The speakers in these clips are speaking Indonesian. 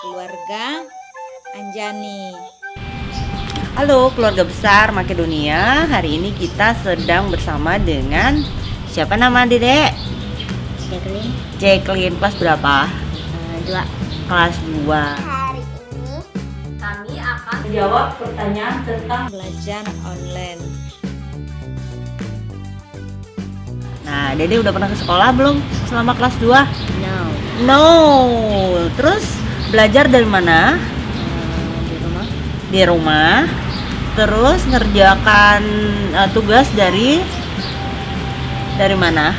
keluarga Anjani. Halo keluarga besar Makedonia. Hari ini kita sedang bersama dengan siapa nama Dedek? Jacqueline. Kelas berapa? 2. Kelas 2. Hari ini Kami akan menjawab pertanyaan tentang Belajar online. Nah, Dede udah pernah ke sekolah belum selama kelas 2? no No. Terus belajar dari mana? di rumah. Di rumah. Terus ngerjakan tugas dari mana?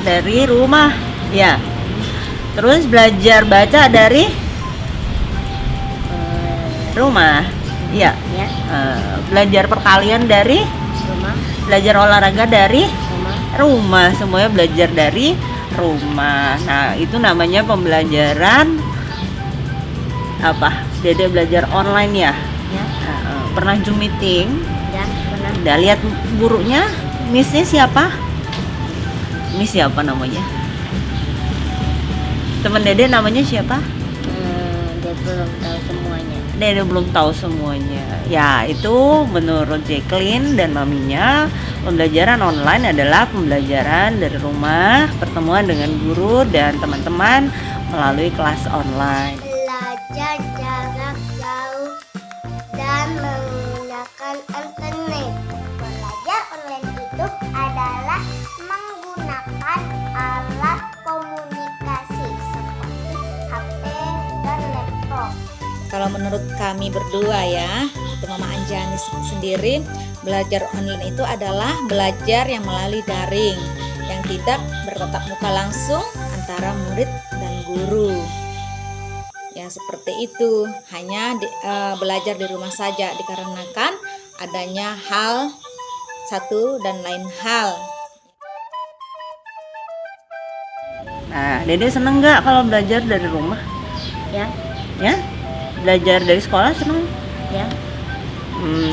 Dari rumah. Ya. Terus belajar baca dari rumah. Ya. Ya, Belajar perkalian dari rumah. belajar olahraga dari Rumah. rumah. Semuanya belajar dari rumah. Nah, itu namanya pembelajaran apa? Dede belajar online ya. Ya, Pernah Zoom meeting? ya, pernah. Udah lihat gurunya? Missnya siapa? Miss siapa namanya? Teman Dede namanya siapa? Dia belum tahu semuanya. Dede belum tahu semuanya. Ya, itu menurut Jacqueline dan maminya, pembelajaran online adalah pembelajaran dari rumah, pertemuan dengan guru dan teman-teman melalui kelas online. Belajar jarak jauh dan menggunakan internet. Belajar online itu adalah menggunakan alat komunikasi seperti HP dan laptop. Kalau menurut kami berdua ya, atau Mama Anjani sendiri, belajar online itu adalah belajar yang melalui daring, yang tidak bertatap muka langsung antara murid dan guru. Yang seperti itu, hanya belajar di rumah saja dikarenakan adanya hal satu dan lain hal. Nah, Dede seneng nggak kalau belajar dari rumah? Ya, Ya? Belajar dari sekolah seneng? ya.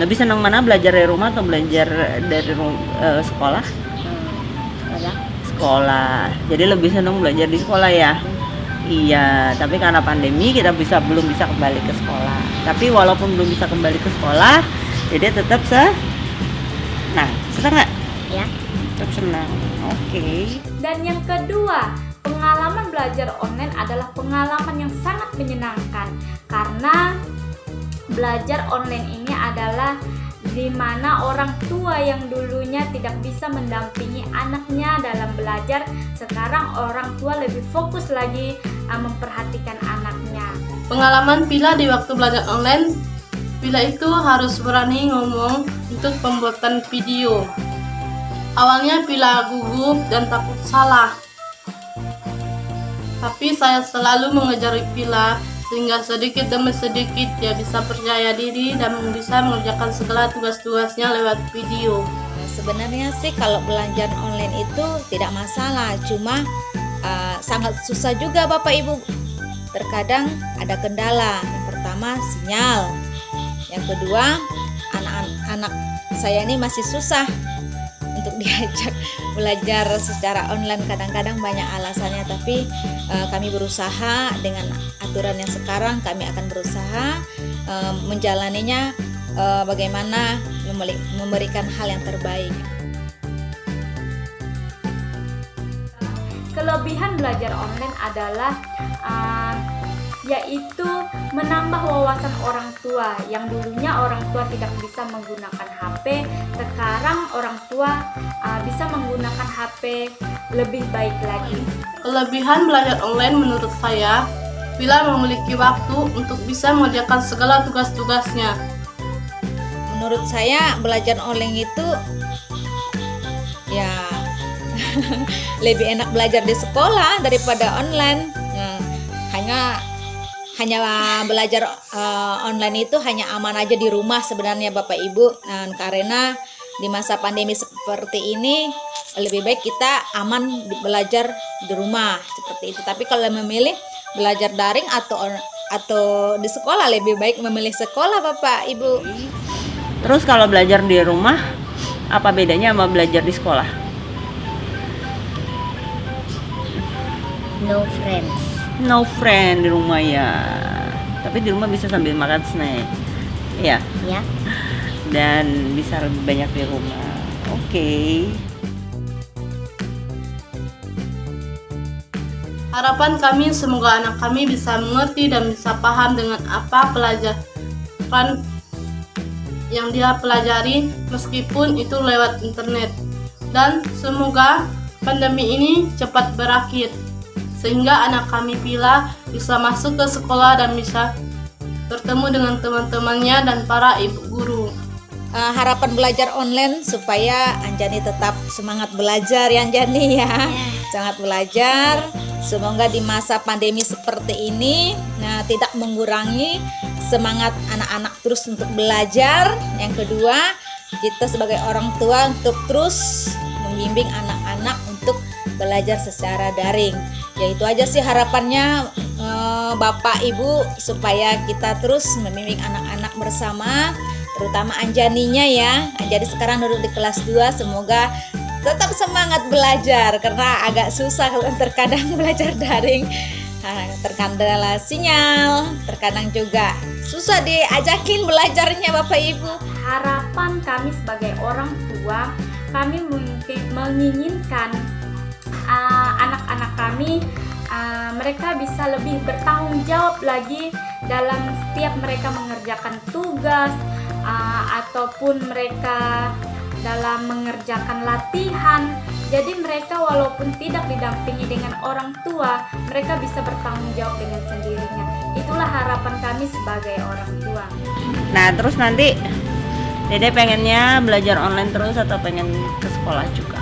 Lebih seneng mana, belajar dari rumah atau belajar dari sekolah? Sekolah. Sekolah. Jadi lebih seneng belajar di sekolah ya? Iya, tapi karena pandemi kita belum bisa kembali ke sekolah. Tapi walaupun belum bisa kembali ke sekolah, Dede tetap senang nggak? Ya. Tetap senang. Oke. Dan yang kedua, pengalaman belajar online adalah pengalaman yang sangat menyenangkan karena belajar online ini adalah di mana orang tua yang dulunya tidak bisa mendampingi anaknya dalam belajar, sekarang orang tua lebih fokus lagi memperhatikan anaknya. Pengalaman Pila di waktu belajar online, Pila itu harus berani ngomong untuk pembuatan video. Awalnya Pila gugup dan takut salah. Tapi saya selalu mengejar Pila sehingga sedikit demi sedikit dia bisa percaya diri dan bisa mengerjakan segala tugas-tugasnya lewat video. Sebenarnya sih kalau belajar online itu tidak masalah, cuma sangat susah juga Bapak Ibu. Terkadang ada kendala. Yang pertama sinyal. Yang kedua, anak-anak saya ini masih susah untuk diajak belajar secara online. Kadang-kadang banyak alasannya, tapi kami berusaha dengan aturan yang sekarang. Kami akan berusaha menjalaninya bagaimana memberikan hal yang terbaik. Kelebihan belajar online adalah yaitu menambah wawasan orang tua. Yang dulunya orang tua tidak bisa menggunakan HP, sekarang orang tua bisa menggunakan HP lebih baik lagi. Kelebihan belajar online menurut saya, Pila memiliki waktu untuk bisa mengerjakan segala tugas-tugasnya. Menurut saya belajar online itu ya lebih enak belajar di sekolah daripada online. Hanya belajar online itu hanya aman aja di rumah sebenarnya Bapak Ibu. Karena di masa pandemi seperti ini lebih baik kita aman belajar di rumah seperti itu. Tapi kalau memilih belajar daring atau di sekolah, lebih baik memilih sekolah Bapak Ibu. Terus kalau belajar di rumah, apa bedanya sama belajar di sekolah? No friends. No friend di rumah ya. Tapi di rumah bisa sambil makan snack. Ya. Ya. Dan bisa lebih banyak di rumah. Oke. Harapan kami semoga anak kami bisa mengerti dan bisa paham dengan apa pelajaran yang dia pelajari meskipun itu lewat internet. Dan semoga pandemi ini cepat berakhir sehingga anak kami Pila bisa masuk ke sekolah dan bisa bertemu dengan teman-temannya dan para ibu guru. Harapan belajar online supaya Anjani tetap semangat belajar ya Anjani ya. Semangat belajar. Semoga di masa pandemi seperti ini tidak mengurangi semangat anak-anak terus untuk belajar. Yang kedua, kita sebagai orang tua untuk terus membimbing anak-anak untuk belajar secara daring. Ya itu aja sih harapannya Bapak Ibu supaya kita terus membimbing anak-anak bersama, terutama Anjaninya ya. Anjani sekarang duduk di kelas 2, semoga tetap semangat belajar karena agak susah terkadang belajar daring. Terkendala sinyal, terkadang juga susah diajakin belajarnya Bapak Ibu. Harapan kami sebagai orang tua, kami menginginkan anak-anak kami mereka bisa lebih bertanggung jawab lagi dalam setiap mereka mengerjakan tugas ataupun mereka dalam mengerjakan latihan. Jadi mereka walaupun tidak didampingi dengan orang tua, mereka bisa bertanggung jawab dengan sendirinya. Itulah harapan kami sebagai orang tua. Nah, terus nanti Dede pengennya belajar online terus atau pengen ke sekolah juga?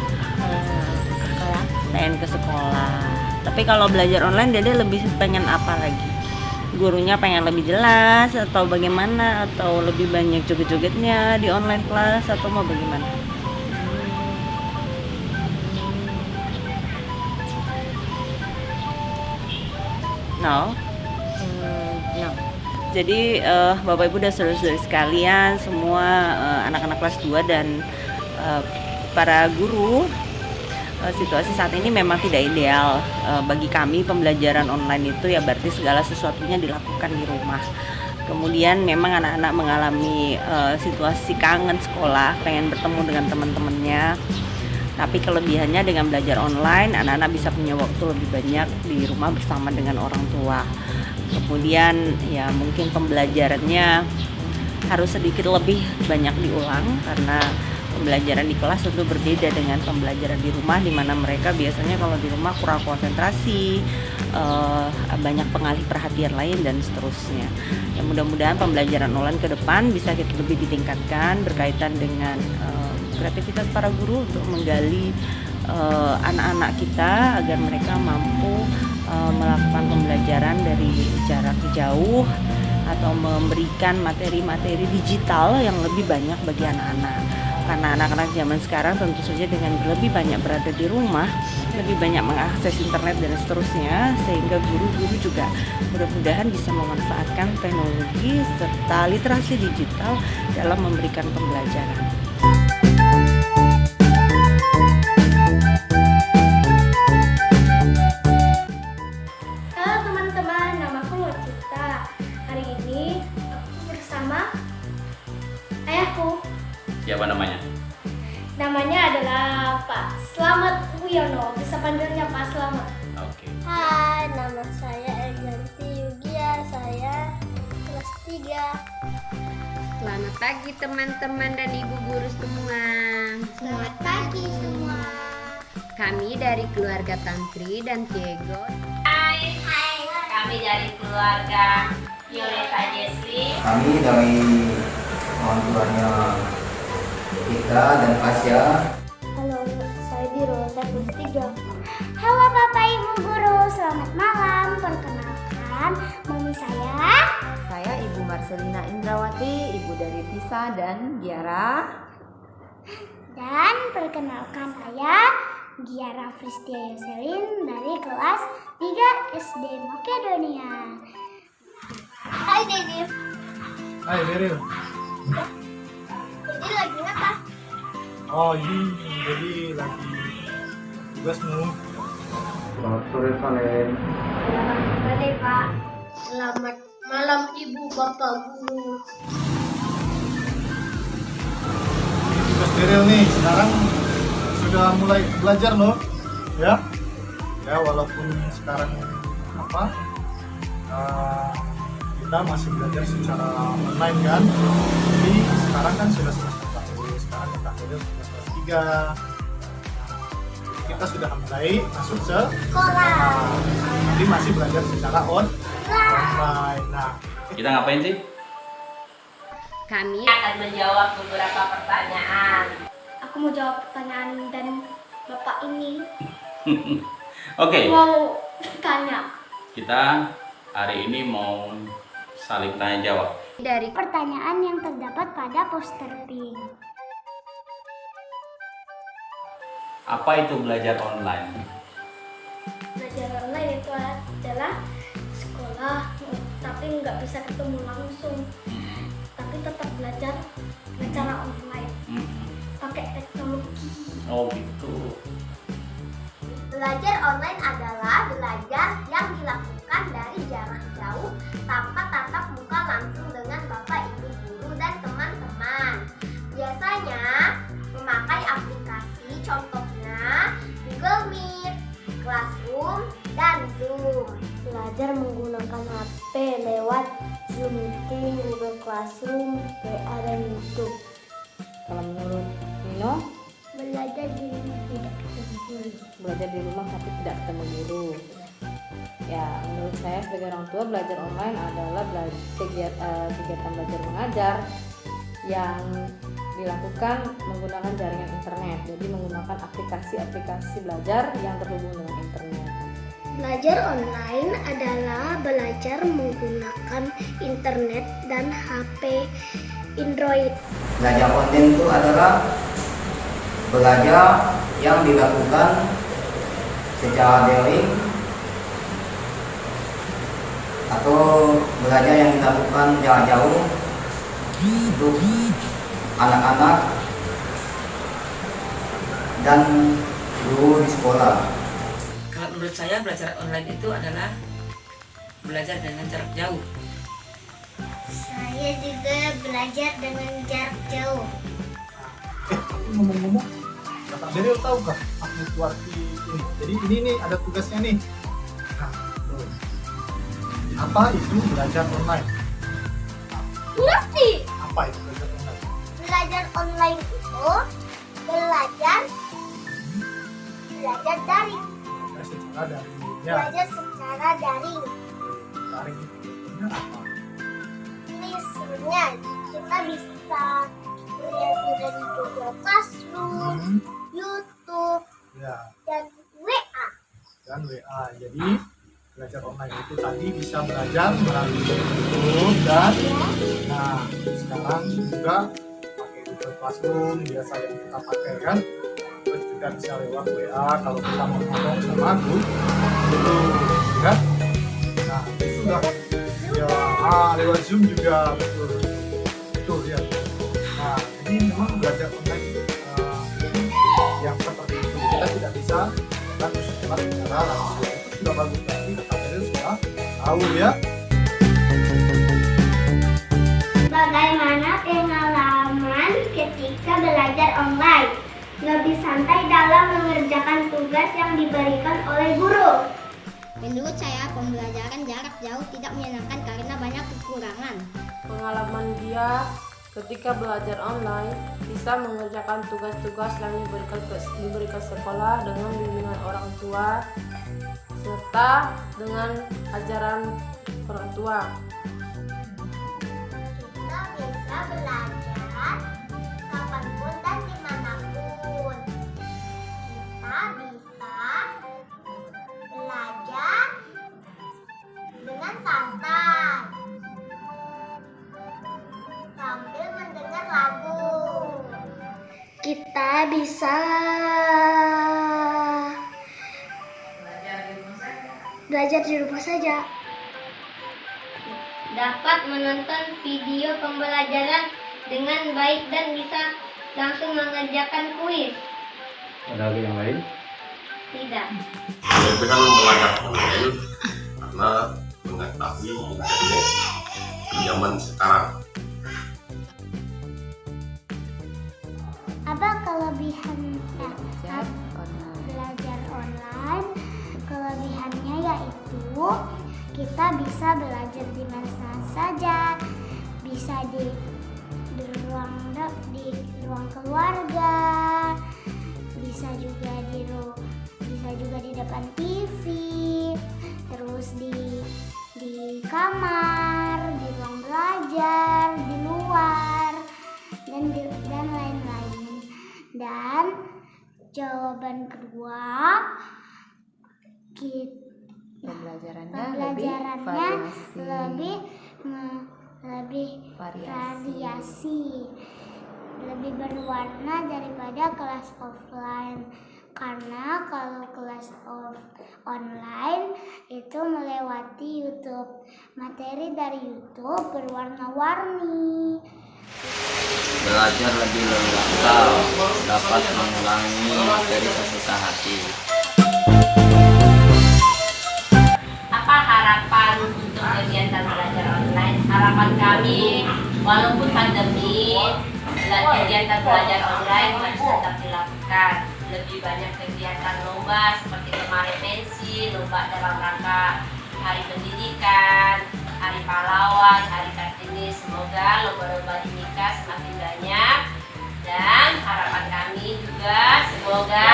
Sekolah. Pengen ke sekolah. Tapi kalau belajar online Dede lebih pengen apa lagi? Gurunya pengen lebih jelas atau bagaimana? Atau lebih banyak joget-jogetnya di online kelas atau mau bagaimana? No? No. Jadi Bapak Ibu dan saudara-saudari sekalian semua anak-anak kelas 2 dan para guru, situasi saat ini memang tidak ideal bagi kami. Pembelajaran online itu ya berarti segala sesuatunya dilakukan di rumah. Kemudian memang anak-anak mengalami situasi kangen sekolah, pengen bertemu dengan teman-temannya. Tapi kelebihannya dengan belajar online, anak-anak bisa punya waktu lebih banyak di rumah bersama dengan orang tua. Kemudian ya mungkin pembelajarannya harus sedikit lebih banyak diulang karena pembelajaran di kelas tentu berbeda dengan pembelajaran di rumah, di mana mereka biasanya kalau di rumah kurang konsentrasi, banyak pengalih perhatian lain dan seterusnya. Ya mudah-mudahan pembelajaran online ke depan bisa lebih ditingkatkan berkaitan dengan kreativitas para guru untuk menggali anak-anak kita agar mereka mampu melakukan pembelajaran dari jarak jauh atau memberikan materi-materi digital yang lebih banyak bagi anak-anak. Karena anak-anak zaman sekarang tentu saja dengan lebih banyak berada di rumah, lebih banyak mengakses internet dan seterusnya, sehingga guru-guru juga mudah-mudahan bisa memanfaatkan teknologi serta literasi digital dalam memberikan pembelajaran. Halo teman-teman, namaku Nurcita. Hari ini aku bersama ayahku. Siapa namanya? Namanya adalah Pak Slamet Wiono. Bisa panggilnya Pak Slamet. Oke. Hai, nama saya Eljanti Yugia. Saya kelas 3. Selamat pagi teman-teman dan ibu guru semua. Selamat pagi semua. Kami dari keluarga Tantri dan Diego. Kami dari keluarga Violeta Jesli. Kami dari orang tuanya Ika dan Pasya. Halo, saya Diro, saya kelas 3. Halo Bapak Ibu Guru, selamat malam. Perkenalkan, mami saya. Saya Ibu Marcelina Indrawati, ibu dari Tisa dan Giara. Dan perkenalkan saya Giara Fristia Yoselin dari kelas 3 SD Makedonia. Hai Dedi. Hai Beril. Jadi lagi apa? Oh ini jadi lagi tugasmu. Selamat sore Valen. Selamat kembali, Pak. Selamat malam, Ibu Bapak Guru. Tugas Daryl nih sekarang sudah mulai belajar loh, ya. Ya walaupun sekarang kita masih belajar secara online kan, tapi sekarang kan sudah semester 1, sekarang kita Daryl sudah kelas 3. Kita sudah mulai masuk sekolah, tapi masih belajar secara online. Nah, Kita ngapain sih? Kami akan menjawab beberapa pertanyaan. Aku mau jawab pertanyaan dan Bapak ini Oke, mau tanya. kita hari ini mau saling tanya jawab. Dari Pertanyaan yang terdapat pada poster pink. Apa itu belajar online? Belajar online itu adalah sekolah, tapi nggak bisa ketemu langsung. Tapi tetap belajar secara online, pakai teknologi. Oh gitu. Belajar online adalah belajar yang dilakukan dari jarak jauh tanpa tatap muka langsung dengan Bapak, Ibu guru dan teman-teman. Biasanya memakai aplikasi, contohnya Google Meet, Classroom, dan Zoom. Belajar menggunakan HP lewat Zoom Meeting, Google Classroom, WA, dan YouTube. Kalau menurut Nino, Belajar di rumah tidak ketemu guru. belajar di rumah tapi tidak ketemu guru. Ya, menurut saya sebagai orang tua, belajar online adalah kegiatan belajar mengajar yang dilakukan menggunakan jaringan internet. Jadi menggunakan aplikasi-aplikasi belajar yang terhubung dengan internet. Belajar online adalah belajar menggunakan internet dan HP Android. Belajar online itu adalah belajar yang dilakukan secara daring atau belajar yang dilakukan jarak jauh untuk anak-anak dan guru di sekolah. Kalau menurut saya belajar online itu adalah belajar dengan jarak jauh. Saya juga belajar dengan jarak jauh. tapi ngomong-ngomong, Kakak Daryl tahu kah Agnes Warti ini? Jadi ini nih ada tugasnya nih. Nah, tuh. Apa itu belajar online? Ngerti? Apa itu belajar online? Belajar online itu belajar daring. Belajar secara daring. Ya, Belajar secara daring. daring itu artinya apa? Misalnya kita bisa belajar dari Google Classroom, YouTube, Ya, dan WA. dan WA. Jadi belajar online itu tadi bisa belajar melalui YouTube dan nah sekarang juga pakai Google Classroom biasa yang kita pakai kan. Terus juga bisa lewat WA kalau kita mau ngomong sama guru kan. Nah itu sudah ya lewat Zoom juga betul ya. Nah jadi memang belajar online yang seperti itu kita tidak bisa kan secara langsung itu sudah bagus tapi Kakak Daryl sudah tahu ya. Bagaimana pengalaman ketika belajar online? Lebih santai dalam mengerjakan tugas yang diberikan oleh guru. Menurut saya, pembelajaran jarak jauh tidak menyenangkan karena banyak kekurangan. Pengalaman dia ketika belajar online bisa mengerjakan tugas-tugas yang diberikan sekolah dengan bimbingan orang tua serta dengan ajaran orang tua. Kita bisa belajar kapanpun dan dimanapun. Kita bisa belajar dengan santai sambil mendengar lagu. Kita bisa belajar di rumah saja. Dapat menonton video pembelajaran dengan baik dan bisa langsung mengerjakan kuis. Ada lagi yang lain? Tidak. Dengan belajar online karena mengetahui internet zaman sekarang. Apa kelebihan belajar online? Kelebihannya yaitu kita bisa belajar di mana saja, bisa di ruang keluarga, bisa juga di depan TV, terus di kamar, di ruang belajar, di luar, dan lain-lain. Dan jawaban kedua, pembelajarannya lebih variasi, lebih berwarna daripada kelas offline. Karena kalau kelas online itu melewati YouTube, materi dari YouTube berwarna-warni. Belajar lebih leluasa, dapat mengulangi materi sesusah hati. Apa harapan untuk kegiatan belajar online? Harapan kami, walaupun pandemi, kegiatan belajar online masih tetap dilakukan. Lebih banyak kegiatan lomba seperti kemarin pensi, lomba dalam rangka Hari Pendidikan, Hari Pahlawan, Hari Kartini. Semoga lomba-lomba di Mika semakin banyak. Dan harapan kami juga semoga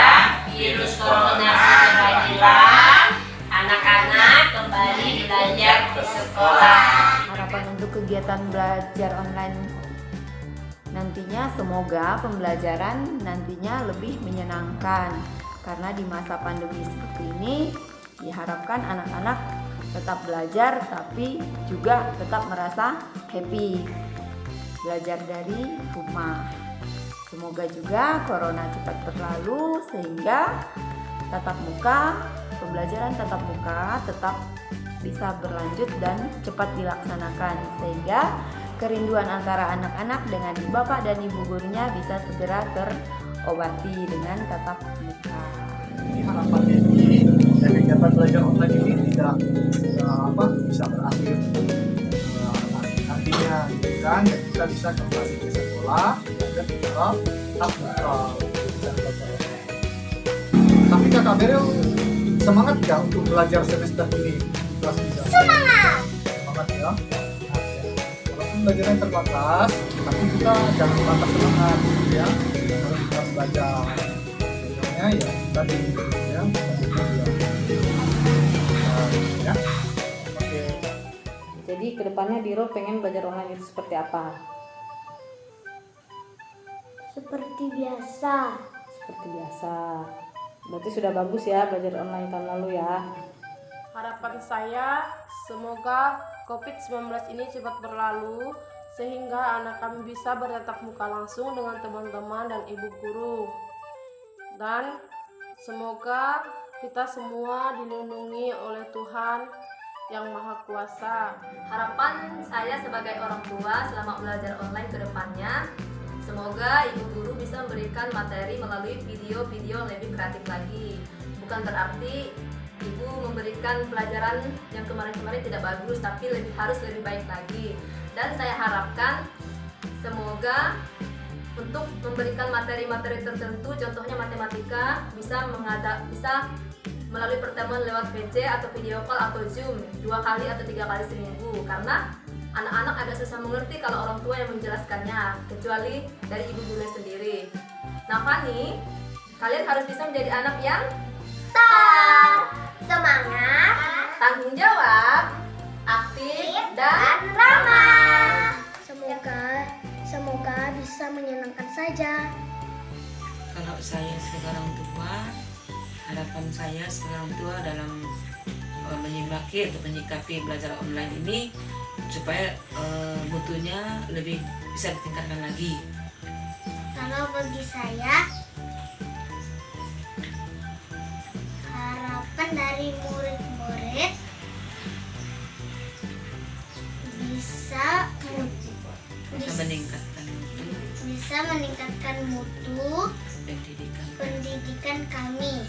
virus corona segera hilang, anak-anak kembali belajar ke sekolah. Harapan untuk kegiatan belajar online nantinya, semoga pembelajaran nantinya lebih menyenangkan, karena di masa pandemi seperti ini diharapkan anak-anak tetap belajar tapi juga tetap merasa happy belajar dari rumah. Semoga juga corona cepat berlalu sehingga pembelajaran tatap muka tetap bisa berlanjut dan cepat dilaksanakan, sehingga kerinduan antara anak-anak dengan bapak dan ibu gurunya bisa segera terobati dengan tatap muka. Harapannya ini kegiatan belajar online ini tidak bisa berakhir nantinya, kan, dan kita bisa kembali ke sekolah belajar di dalam tatap muka. Tapi Kakak Beril semangat ya untuk belajar semester ini? Semangat ya. Belajarnya terbatas, tapi kita jangan terbatas semangat ya. Kalau kita belajar, belajarnya ya tadi ya, ya. Oke. Jadi kedepannya Diro pengen belajar online itu seperti apa? Seperti biasa. Seperti biasa. Berarti sudah bagus ya belajar online tahun lalu ya. Harapan saya semoga COVID-19 ini cepat berlalu sehingga anak kami bisa bertatap muka langsung dengan teman-teman dan ibu guru. Dan semoga kita semua dilindungi oleh Tuhan yang Maha Kuasa. Harapan saya sebagai orang tua selama belajar online ke depannya, semoga ibu guru bisa memberikan materi melalui video-video lebih kreatif lagi. Bukan berarti ibu memberikan pelajaran yang kemarin-kemarin tidak bagus, tapi harus lebih baik lagi. Dan saya harapkan semoga untuk memberikan materi-materi tertentu, contohnya matematika, bisa melalui pertemuan lewat PC atau video call atau Zoom 2 kali atau 3 kali seminggu. Karena anak-anak agak susah mengerti kalau orang tua yang menjelaskannya, kecuali dari ibu guru sendiri. Nah Fani, kalian harus bisa menjadi anak yang semangat, tanggung jawab, aktif, dan ramah. Semoga bisa menyenangkan saja. Kalau saya sekarang tua, harapan saya sekarang tua dalam menyikapi belajar online ini supaya mutunya lebih bisa ditingkatkan lagi. Kalau bagi saya, harapan dari murid-murid bisa meningkatkan mutu pendidikan kami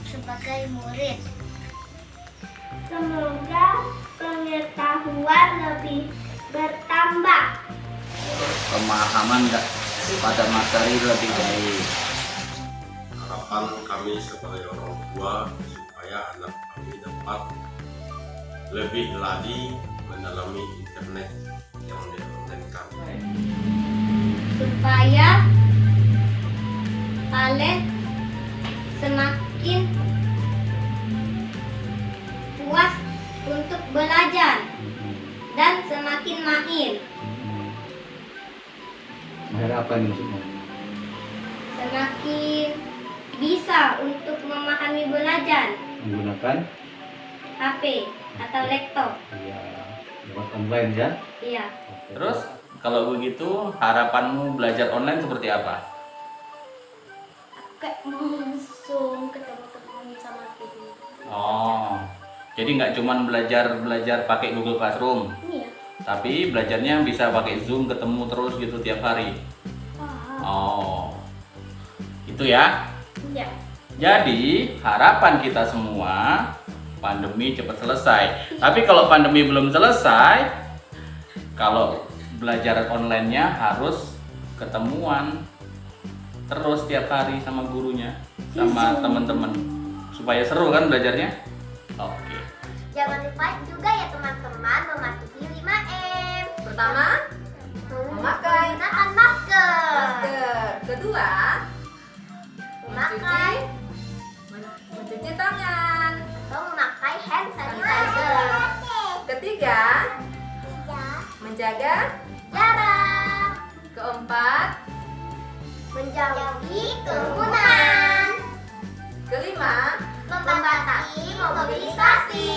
sebagai murid. Semoga pengetahuan lebih bertambah. Pemahaman pada materi lebih baik. Harapan kami sebagai orang tua supaya anak kami dapat lebih lagi mendalami internet yang di-online-kan. Supaya kalian semakin puas untuk belajar dan semakin mahir. Mahir apa nih maksudnya? Semakin bisa untuk memahami belajar Menggunakan? HP atau laptop. Iya, lewat online ya? Iya. Terus kalau begitu harapanmu belajar online seperti apa? Kayak langsung ketemu teman sama guru. Oh, jadi nggak cuman belajar pakai Google Classroom, Iya. tapi belajarnya bisa pakai Zoom, ketemu terus gitu tiap hari. Oh, itu ya. Iya. Jadi harapan kita semua pandemi cepat selesai. Tapi kalau pandemi belum selesai, kalau belajar online-nya harus ketemuan terus tiap hari sama gurunya, sama teman-teman, supaya seru kan belajarnya. Oke. Jangan lupa juga ya teman-teman mematuhi 5M. Pertama, memakai menggunakan masker. Kedua, Memakai mencuci tangan. atau memakai hand sanitizer. Ketiga, menjaga Jarak. Keempat, Menjauhi kerumunan. kelima, Membatasi mobilisasi.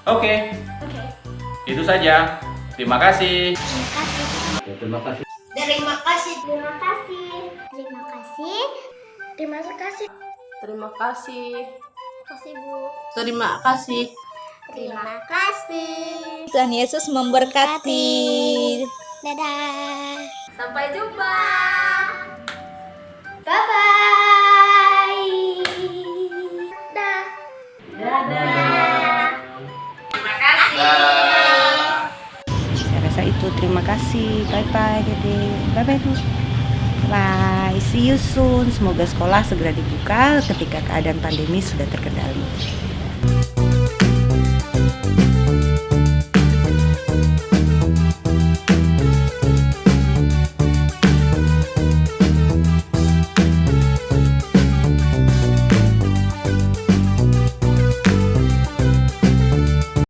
Oke. Itu saja. Terima kasih. Ya, terima kasih. Terima kasih. Terima kasih. Terima kasih. Terima kasih. Terima kasih. Kasih Bu. Terima kasih. Terima kasih. Tuhan Yesus memberkati. Dadah. sampai jumpa. Bye bye. Dah. Dadah. Terima kasih. Saya rasa itu. Terima kasih. Bye bye Dede. Bye bye Bu. Bye. See you soon. Semoga sekolah segera dibuka ketika keadaan pandemi sudah terkendali.